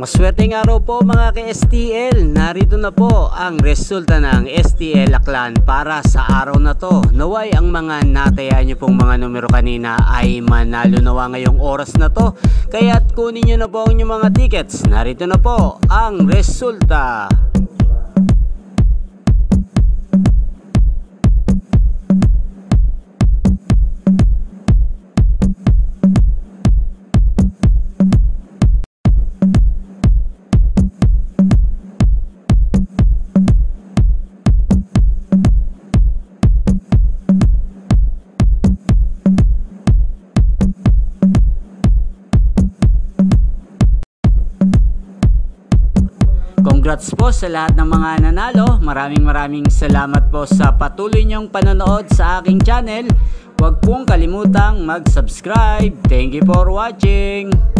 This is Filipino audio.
Maswerteng araw po mga ka-STL. Narito na po ang resulta ng STL Aklan para sa araw na to. Naway ang mga nataya nyo pong mga numero kanina ay manalo nawa ngayong oras na to. Kaya't kunin nyo na po ang inyong mga tickets. Narito na po ang resulta. Congrats po sa lahat ng mga nanalo. Maraming salamat po sa patuloy niyong panonood sa aking channel. Huwag pong kalimutang mag-subscribe. Thank you for watching.